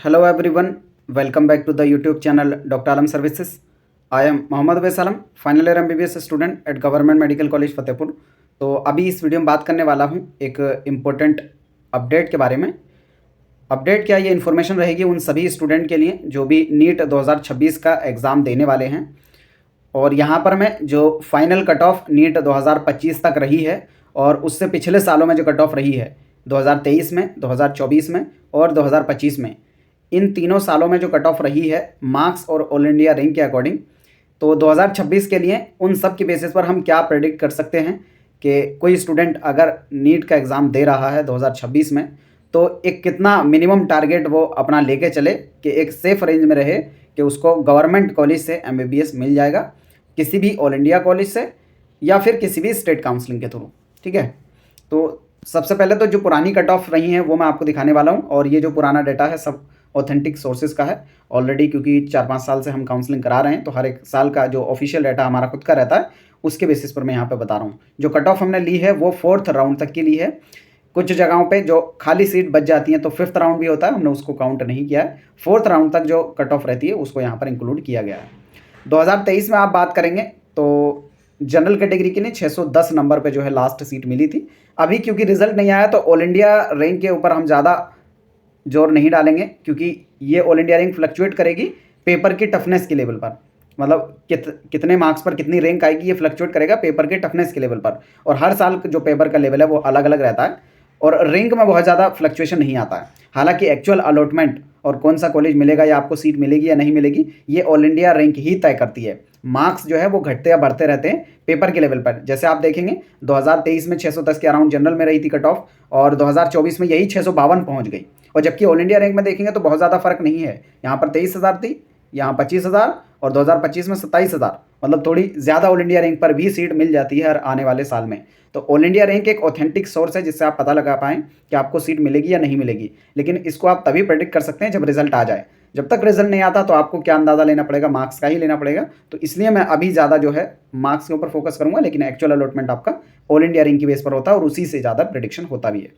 Hello everyone, welcome back to the YouTube channel Dr. Alam Services. I am Mohammad Wais Alam, final year MBBS student at government medical college Fatehpur. तो अभी इस video में बात करने वाला हूँ एक इम्पोर्टेंट अपडेट के बारे में। अपडेट क्या, ये इन्फॉर्मेशन रहेगी उन सभी स्टूडेंट के लिए जो भी नीट 2026 का एग्ज़ाम देने वाले हैं। और यहाँ पर मैं जो फाइनल कट ऑफ नीट 2025 तक रही है और उससे पिछले सालों में जो कट ऑफ रही है 2023 में, 2024 में और 2025 में, इन तीनों सालों में जो कट ऑफ रही है मार्क्स और ऑल इंडिया रैंक के अकॉर्डिंग, तो 2026 के लिए उन सब की बेसिस पर हम क्या प्रेडिक्ट कर सकते हैं कि कोई स्टूडेंट अगर नीट का एग्ज़ाम दे रहा है 2026 में तो एक कितना मिनिमम टारगेट वो अपना लेके चले कि एक सेफ रेंज में रहे कि उसको गवर्नमेंट कॉलेज से MBBS मिल जाएगा, किसी भी ऑल इंडिया कॉलेज से या फिर किसी भी स्टेट काउंसलिंग के थ्रू। ठीक है, तो सबसे पहले तो जो पुरानी कट ऑफ रही हैं वो मैं आपको दिखाने वाला हूँ। और ये जो पुराना डाटा है सब ऑथेंटिक सोर्सेज का है ऑलरेडी, क्योंकि 4-5 साल से हम काउंसलिंग करा रहे हैं तो हर एक साल का जो ऑफिशियल डाटा हमारा खुद का रहता है उसके बेसिस पर मैं यहाँ पे बता रहा हूँ। जो कट ऑफ हमने ली है वो 4th राउंड तक की ली है। कुछ जगहों पे जो खाली सीट बच जाती हैं तो 5th राउंड भी होता है, हमने उसको काउंट नहीं किया है। 4th राउंड तक जो कट ऑफ रहती है उसको यहाँ पर इंक्लूड किया गया है। 2023 में आप बात करेंगे तो जनरल कैटेगरी के लिए 610 नंबर पे जो है लास्ट सीट मिली थी। अभी क्योंकि रिजल्ट नहीं आया तो ऑल इंडिया रैंक के ऊपर हम ज़्यादा जोर नहीं डालेंगे, क्योंकि ये ऑल इंडिया रैंक फ्लक्चुएट करेगी पेपर की टफनेस के लेवल पर। मतलब कितने मार्क्स पर कितनी रैंक आएगी ये फ्लक्चुएट करेगा पेपर के टफनेस के लेवल पर। और हर साल जो पेपर का लेवल है वो अलग अलग रहता है और रैंक में बहुत ज़्यादा फ्लक्चुएशन नहीं आता है। हालांकि एक्चुअल अलॉटमेंट और कौन सा कॉलेज मिलेगा या आपको सीट मिलेगी या नहीं मिलेगी ये ऑल इंडिया रैंक ही तय करती है। मार्क्स जो है वो घटते या बढ़ते रहते हैं पेपर के लेवल पर। जैसे आप देखेंगे 2023 में 610 के अराउंड जनरल में रही थी कट ऑफ और 2024 में यही 652 पहुंच गई। और जबकि ऑल इंडिया रैंक में देखेंगे तो बहुत ज़्यादा फर्क नहीं है। यहाँ पर 23,000 थी, यहाँ 25,000 और 2025 में 27,000, मतलब थोड़ी ज़्यादा ऑल इंडिया रैंक पर भी सीट मिल जाती है हर आने वाले साल में। तो ऑल इंडिया रैंक एक ऑथेंटिक सोर्स है जिससे आप पता लगा पाएँ कि आपको सीट मिलेगी या नहीं मिलेगी। लेकिन इसको आप तभी प्रेडिक्ट कर सकते हैं जब रिजल्ट आ जाए। जब तक रिजल्ट नहीं आता तो आपको क्या अंदाज़ा लेना पड़ेगा, मार्क्स का ही लेना पड़ेगा। तो इसलिए मैं अभी ज़्यादा जो है मार्क्स के ऊपर फोकस करूँगा, लेकिन एक्चुअल अलॉटमेंट आपका ऑल इंडिया रैंक की बेस पर होता है और उसी से ज़्यादा प्रेडिक्शन होता भी है।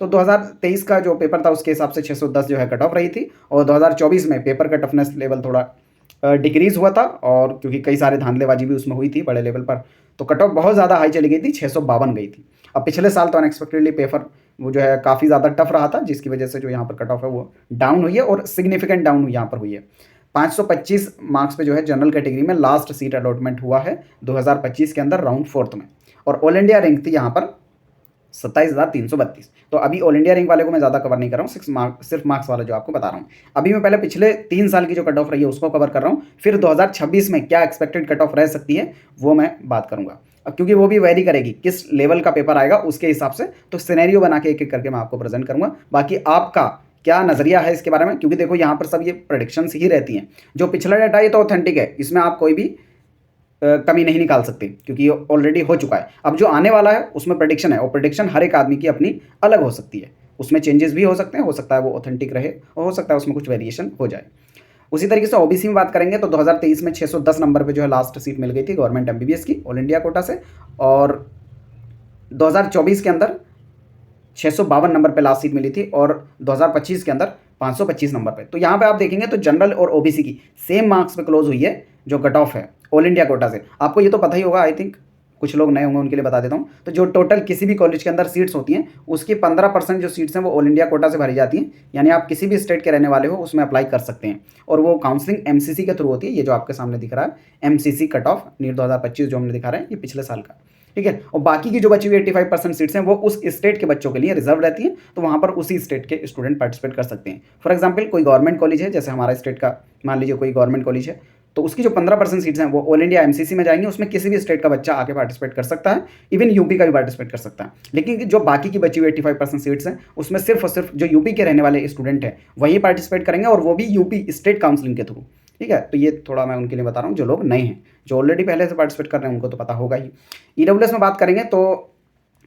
तो 2023 का जो पेपर था उसके हिसाब से 610 जो है कट ऑफ रही थी और 2024 में पेपर का टफनेस लेवल थोड़ा डिक्रीज़ हुआ था और क्योंकि कई सारे धांधलेबाजी भी उसमें हुई थी बड़े लेवल पर, तो कट ऑफ बहुत ज़्यादा हाई चली गई थी, 652 गई थी। अब पिछले साल तो अनएक्सपेक्टेडली पेपर वो जो है काफ़ी ज़्यादा टफ रहा था, जिसकी वजह से जो यहाँ पर कट ऑफ है वो डाउन हुई है और सिग्निफिकेंट डाउन यहाँ पर हुई है। 525 मार्क्स पे जो है जनरल कैटेगरी में लास्ट सीट अलॉटमेंट हुआ है 2025 के अंदर राउंड 4th में। और ऑल इंडिया रैंक थी यहाँ पर 27,332। तो अभी ऑल इंडिया रैंक वाले को मैं ज़्यादा कवर नहीं कर रहा हूँ, सिर्फ मार्क्स वाला जो आपको बता रहा हूँ। अभी मैं पहले पिछले 3 साल की जो कट ऑफ रही है उसको कवर कर रहा हूँ, फिर 2026 में क्या एक्सपेक्टेड कट ऑफ रह सकती है वो मैं बात करूँगा। अब क्योंकि वो भी वेरी करेगी, किस लेवल का पेपर आएगा उसके हिसाब से, तो सिनेरियो बना के एक एक करके मैं आपको प्रेजेंट करूँगा। बाकी आपका क्या नज़रिया है इसके बारे में, क्योंकि देखो यहाँ पर सब ये प्रेडिक्शंस ही रहती हैं। जो पिछला डाटा ये तो ऑथेंटिक है, इसमें आप कोई भी कमी नहीं निकाल सकते क्योंकि ये ऑलरेडी हो चुका है। अब जो आने वाला है उसमें प्रेडिक्शन है और प्रेडिक्शन हर एक आदमी की अपनी अलग हो सकती है, उसमें चेंजेस भी हो सकते हैं, हो सकता है वो ऑथेंटिक रहे और हो सकता है उसमें कुछ वेरिएशन हो जाए। उसी तरीके से OBC में बात करेंगे तो 2023 में 610 नंबर पे जो है लास्ट सीट मिल गई थी गवर्नमेंट MBBS की ऑल इंडिया कोटा से, और 2024 के अंदर 652 नंबर पे लास्ट सीट मिली थी और 2025 के अंदर 525 नंबर पे। तो यहाँ पे आप देखेंगे तो जनरल और OBC की सेम मार्क्स पे क्लोज हुई है जो कट ऑफ है ऑल इंडिया कोटा से। आपको ये तो पता ही होगा, आई थिंक कुछ लोग नए होंगे उनके लिए बता देता हूँ। तो जो टोटल किसी भी कॉलेज के अंदर सीट्स होती हैं उसकी 15% जो सीट्स हैं वो ऑल इंडिया कोटा से भरी जाती हैं। यानी आप किसी भी स्टेट के रहने वाले हो उसमें अप्लाई कर सकते हैं और वो काउंसलिंग MCC के थ्रू होती है। ये जो आपके सामने दिख रहा है MCC कट ऑफ नीट 2025 जो हमने दिखा रहे हैं ये पिछले साल का, ठीक है। और बाकी की जो बची हुई 85% सीट्स हैं वो उस स्टेट के बच्चों के लिए रिजर्व रहती हैं, तो वहाँ पर उसी स्टेट के स्टूडेंट पार्टिसिपेट कर सकते हैं। फॉर एग्जांपल कोई गवर्नमेंट कॉलेज है, जैसे हमारा स्टेट का मान लीजिए कोई गवर्नमेंट कॉलेज है, तो उसकी जो 15% सीट्स हैं वो ऑल इंडिया MCC में जाएंगी, उसमें किसी भी स्टेट का बच्चा आके पार्टिसिपेट कर सकता है, इवन यूपी का भी पार्टिसिपेट कर सकता है। लेकिन जो बाकी की बची हुई 85% सीट्स हैं उसमें सिर्फ और सिर्फ जो यूपी के रहने वाले स्टूडेंट हैं वही पार्टिसिपेट करेंगे और वो भी यूपी स्टेट काउंसलिंग के थ्रू, ठीक है। तो ये थोड़ा मैं उनके लिए बता रहा हूँ जो लोग नए हैं, जो ऑलरेडी पहले से पार्टिसिपेट कर रहे हैं उनको तो पता होगा ही। EWS में बात करेंगे तो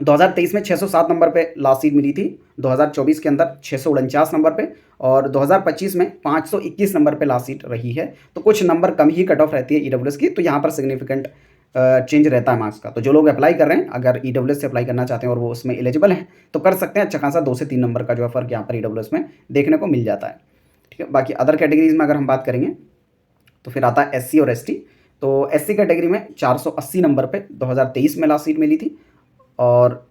2023 में 607 नंबर पे लास्ट सीट मिली थी, 2024 के अंदर 649 नंबर पे और 2025 में 521 नंबर पे लास्ट सीट रही है। तो कुछ नंबर कम ही कट ऑफ रहती है EWS की, तो यहाँ पर सिग्निफिकेंट चेंज रहता है मार्क्स का। तो जो लोग अप्लाई कर रहे हैं अगर EWS से अप्लाई करना चाहते हैं और वो उसमें एलिजिबल हैं तो कर सकते हैं। अच्छा खासा 2 से 3 नंबर का जो है फर्क यहाँ पर EWS में देखने को मिल जाता है, ठीक है। बाकी अदर कैटेगरीज में अगर हम बात करेंगे तो फिर आता है एससी और एसटी। तो एससी कैटेगरी में 480 नंबर पे 2023 में लास्ट सीट मिली थी, और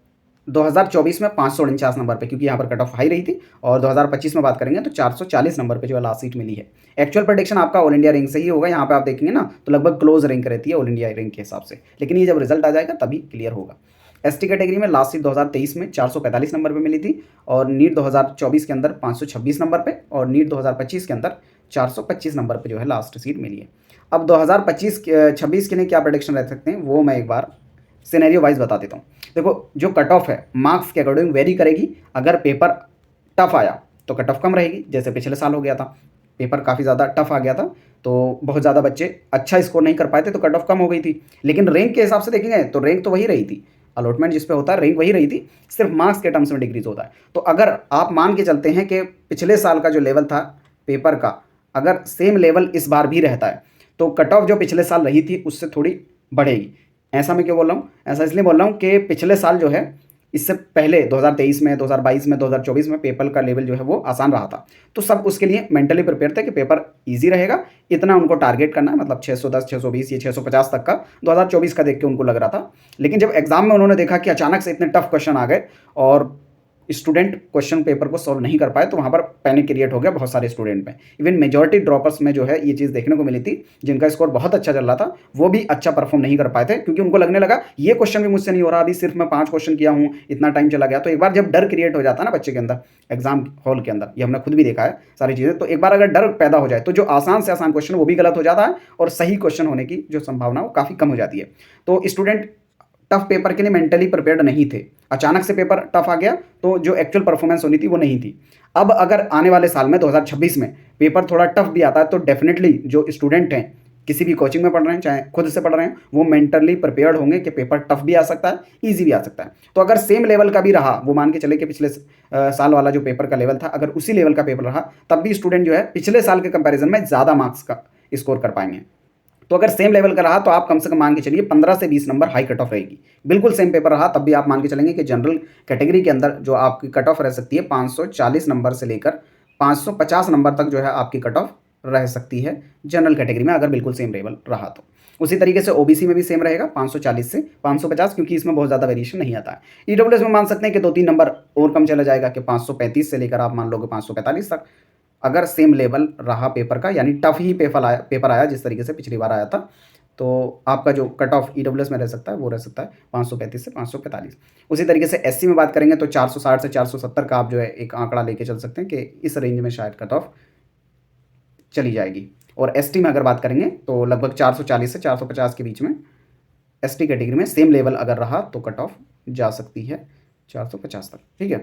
2024 में 549 नंबर पे, क्योंकि यहाँ पर कट ऑफ हाई रही थी, और 2025 में बात करेंगे तो 440 नंबर पे जो है लास्ट सीट मिली है। एक्चुअल प्रेडिक्शन आपका ऑल इंडिया रैंक से ही होगा, यहाँ पे आप देखेंगे ना तो लगभग क्लोज रैंक रहती है ऑल इंडिया रैंक के हिसाब से, लेकिन ये जब रिजल्ट आ जाएगा तभी क्लियर होगा। एसटी कैटेगरी में लास्ट सीट 2023 में 445 नंबर पे मिली थी, और नीट 2024 के अंदर 526 नंबर पे, और नीट 2025 के अंदर 425 नंबर पे जो है लास्ट सीट मिली है। अब 2025-26 के लिए क्या प्रेडिक्शन रह सकते हैं वो मैं एक बार सिनेरियो वाइज बता देता हूँ। देखो, जो कट ऑफ है मार्क्स के अकॉर्डिंग वेरी करेगी। अगर पेपर टफ आया तो कट ऑफ कम रहेगी, जैसे पिछले साल हो गया था, पेपर काफ़ी ज़्यादा टफ आ गया था तो बहुत ज़्यादा बच्चे अच्छा स्कोर नहीं कर पाए थे तो कट ऑफ कम हो गई थी। लेकिन रैंक के हिसाब से देखेंगे तो रैंक तो वही रही थी, अलॉटमेंट जिस पे होता है रैंक वही रही थी, सिर्फ मार्क्स के टर्म्स में डिक्रीज होता है। तो अगर आप मान के चलते हैं कि पिछले साल का जो लेवल था पेपर का, अगर सेम लेवल इस बार भी रहता है तो कट ऑफ जो पिछले साल रही थी उससे थोड़ी बढ़ेगी। ऐसा मैं क्यों बोल रहा हूँ? ऐसा इसलिए बोल रहा हूँ कि पिछले साल जो है इससे पहले 2023 में, 2022 में, 2024 में पेपर का लेवल जो है वो आसान रहा था, तो सब उसके लिए मेंटली प्रिपेयर थे कि पेपर इजी रहेगा, इतना उनको टारगेट करना है, मतलब 610, 620 या 650 तक का 2024 का देख के उनको लग रहा था। लेकिन जब एग्जाम में उन्होंने देखा कि अचानक से इतने टफ क्वेश्चन आ गए और स्टूडेंट क्वेश्चन पेपर को सॉल्व नहीं कर पाए, तो वहाँ पर पैनिक क्रिएट हो गया बहुत सारे स्टूडेंट में। इवन मेजॉरिटी ड्रॉपर्स में जो है ये चीज़ देखने को मिली थी, जिनका स्कोर बहुत अच्छा चल रहा था वो भी अच्छा परफॉर्म नहीं कर पाए थे, क्योंकि उनको लगने लगा ये क्वेश्चन भी मुझसे नहीं हो रहा, अभी सिर्फ मैं 5 क्वेश्चन किया हूँ, इतना टाइम चला गया। तो एक बार जब डर क्रिएट हो जाता है ना बच्चे के अंदर एग्जाम हॉल के अंदर, ये हमने खुद भी देखा है सारी चीज़ें, तो एक बार अगर डर पैदा हो जाए तो जो आसान से आसान क्वेश्चन वो भी गलत हो जाता है, और सही क्वेश्चन होने की जो संभावना वो काफ़ी कम हो जाती है। तो स्टूडेंट टफ पेपर के लिए मेंटली प्रिपेयर्ड नहीं थे, अचानक से पेपर टफ आ गया तो जो एक्चुअल परफॉर्मेंस होनी थी वो नहीं थी। अब अगर आने वाले साल में 2026 में पेपर थोड़ा टफ भी आता है तो डेफिनेटली जो स्टूडेंट हैं, किसी भी कोचिंग में पढ़ रहे हैं चाहे खुद से पढ़ रहे हैं, वो मेंटली प्रिपेयर्ड होंगे कि पेपर टफ भी आ सकता है, ईजी भी आ सकता है। तो अगर सेम लेवल का भी रहा, वो मान के चले कि पिछले साल वाला जो पेपर का लेवल था अगर उसी लेवल का पेपर रहा, तब भी स्टूडेंट जो है पिछले साल के कंपेरिजन में ज़्यादा मार्क्स का स्कोर कर पाएंगे। तो अगर सेम लेवल का रहा तो आप कम से कम मान के चलिए 15 से 20 नंबर हाई कट ऑफ रहेगी। बिल्कुल सेम पेपर रहा तब भी आप मान के चलेंगे कि जनरल कैटेगरी के अंदर जो आपकी कट ऑफ रह सकती है 540 नंबर से लेकर 550 नंबर तक जो है आपकी कट ऑफ रह सकती है जनरल कैटेगरी में, अगर बिल्कुल सेम लेवल रहा तो। उसी तरीके से ओबीसी में भी सेम रहेगा 540 से 550, क्योंकि इसमें बहुत ज़्यादा वेरिएशन नहीं आता है। ईडब्ल्यूएस में मान सकते हैं कि 2-3 नंबर और कम चला जाएगा कि 535 से लेकर आप मान लोगे 545 तक, अगर सेम लेवल रहा पेपर का, यानी टफ ही पेपर आया जिस तरीके से पिछली बार आया था, तो आपका जो कट ऑफ ईडब्ल्यूएस में रह सकता है वो रह सकता है 535 से 545। उसी तरीके से एससी में बात करेंगे तो 460 से 470 का आप जो है एक आंकड़ा लेके चल सकते हैं कि इस रेंज में शायद कट ऑफ चली जाएगी। और एसटी में अगर बात करेंगे तो लगभग 440 से 450 के बीच में एसटी कैटेगरी में सेम लेवल अगर रहा तो कट ऑफ जा सकती है 450 तक। ठीक है।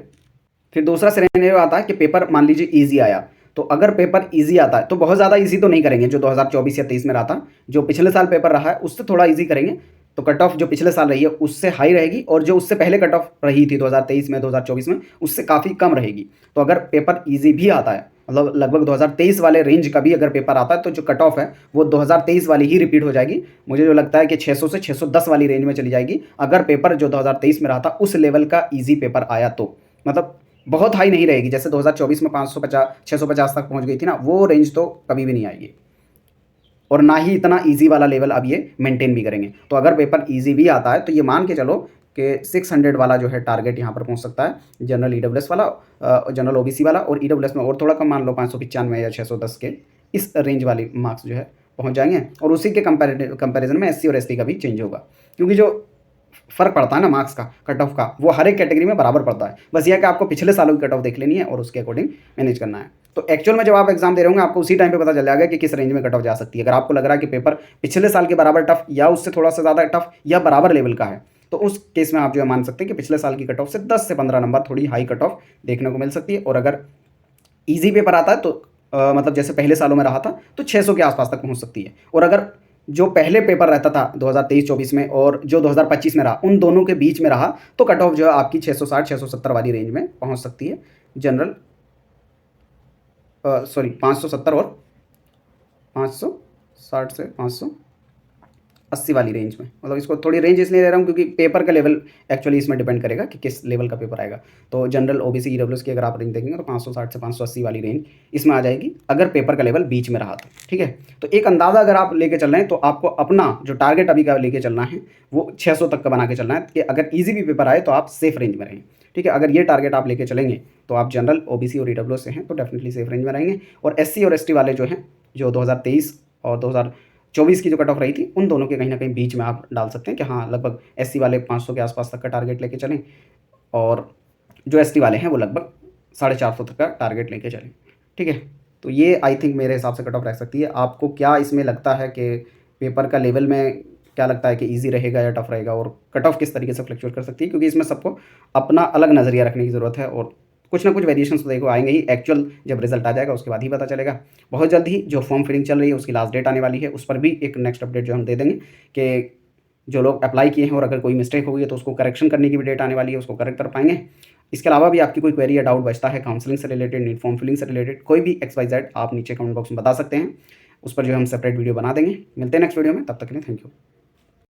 फिर दूसरा सिनेरियो आता है कि पेपर मान लीजिए ईजी आया, तो अगर पेपर ईजी आता है तो बहुत ज़्यादा ईजी तो नहीं करेंगे जो 2024 या 23 में रहा था, जो पिछले साल पेपर रहा है उससे थोड़ा ईजी करेंगे, तो कट ऑफ जो पिछले साल रही है उससे हाई रहेगी, और जो उससे पहले कट ऑफ रही थी 2023 में 2024 में उससे काफ़ी कम रहेगी। तो अगर पेपर ईजी भी आता है, मतलब लगभग 2023 वाले रेंज का भी अगर पेपर आता है, तो जो कट ऑफ है वो 2023 वाली ही रिपीट हो जाएगी। मुझे जो लगता है कि 600 से 610 वाली रेंज में चली जाएगी, अगर पेपर जो 2023 में रहा था उस लेवल का ईजी पेपर आया तो। मतलब बहुत हाई नहीं रहेगी, जैसे 2024 में 550 650 तक पहुंच गई थी ना, वो रेंज तो कभी भी नहीं आएगी, और ना ही इतना इजी वाला लेवल अब ये मेंटेन भी करेंगे। तो अगर पेपर इजी भी आता है तो ये मान के चलो कि 600 वाला जो है टारगेट यहाँ पर पहुँच सकता है जनरल ईडब्ल्यूएस वाला, जनरल ओबीसी वाला, और ईडब्ल्यूएस में और थोड़ा कम मान लो 595 या 610 के इस रेंज वाली मार्क्स जो है पहुँच जाएंगे। और उसी के कंपेरिजन में एससी और एसटी का भी चेंज होगा, क्योंकि जो फ़र्क पड़ता है ना मार्क्स का, कट ऑफ का, वो हर एक कैटेगरी में बराबर पड़ता है। बस यह कि आपको पिछले सालों की कट ऑफ देख लेनी है और उसके अकॉर्डिंग मैनेज करना है। तो एक्चुअल में जब आप एग्जाम दे रहे होंगे आपको उसी टाइम पे पता चल जाएगा कि किस रेंज में कट ऑफ जा सकती है। अगर आपको लग रहा है कि पेपर पिछले साल के बराबर टफ या उससे थोड़ा सा ज़्यादा टफ या बराबर लेवल का है, तो उस केस में आप जो है मान सकते हैं कि पिछले साल की कट ऑफ से 10 से 15 नंबर थोड़ी हाई कट ऑफ देखने को मिल सकती है। और अगर ईजी पेपर आता है तो मतलब जैसे पहले सालों में रहा था तो 600 के आसपास तक पहुँच सकती है। और अगर जो पहले पेपर रहता था 2023-24 में और जो 2025 में रहा, उन दोनों के बीच में रहा, तो कट ऑफ जो है आपकी 660-670 वाली रेंज में पहुंच सकती है जनरल, 570 और 560 से 80 वाली रेंज में, मतलब इसको थोड़ी रेंज इसलिए दे रहा हूँ क्योंकि पेपर का लेवल एक्चुअली इसमें डिपेंड करेगा कि किस लेवल का पेपर आएगा। तो जनरल ओबीसी ईडब्ल्यूएस की अगर आप रेंज देखेंगे तो 560 से 580 वाली रेंज इसमें आ जाएगी, अगर पेपर का लेवल बीच में रहा तो। ठीक है, तो एक अंदाज़ा अगर आप लेके चल रहे हैं तो आपको अपना जो टारगेट अभी का लेके चलना है वो 600 तक का बना के चलना है कि अगर ईजी भी पेपर आए तो आप सेफ रेंज में रहें। ठीक है, अगर ये टारगेट आप लेके चलेंगे तो आप जनरल ओबीसी और ईडब्ल्यूएस से हैं तो डेफिनेटली सेफ रेंज में रहेंगे। और एससी और एसटी वाले जो हैं, जो 2023 और 2024 की जो कट ऑफ रही थी, उन दोनों के कहीं ना कहीं बीच में आप डाल सकते हैं कि हाँ लगभग एससी वाले 500 के आसपास तक का टारगेट लेके चलें और जो एसटी वाले हैं वो लगभग 450 तक का टारगेट लेके चलें। ठीक है, तो ये आई थिंक मेरे हिसाब से कट ऑफ रह सकती है। आपको क्या इसमें लगता है कि पेपर का लेवल में क्या लगता है कि इजी रहेगा या टफ रहेगा, और कट ऑफ किस तरीके से फ्लक्चुएट कर सकती है, क्योंकि इसमें सबको अपना अलग नज़रिया रखने की ज़रूरत है और कुछ ना कुछ वेरिएशंस तो देखो आएंगे ही। एक्चुअल जब रिजल्ट आ जाएगा उसके बाद ही पता चलेगा। बहुत जल्द ही जो फॉर्म फिलिंग चल रही है उसकी लास्ट डेट आने वाली है, उस पर भी एक नेक्स्ट अपडेट जो हम दे देंगे कि जो लोग अप्लाई किए हैं और अगर कोई मिस्टेक हो गई है तो उसको करेक्शन करने की भी डेट आने वाली है, उसको करेक्ट कर पाएंगे। इसके अलावा भी आपकी कोई क्वेरी या डाउट बचता है काउंसलिंग से रिलेटेड, नीट फॉर्म फिलिंग से रिलेटेड, कोई भी XYZ आप नीचे कमेंट बॉक्स में बता सकते हैं, उस पर जो हम सेपरेट वीडियो बना देंगे। मिलते हैं नेक्स्ट वीडियो में, तब तक के लिए थैंक यू।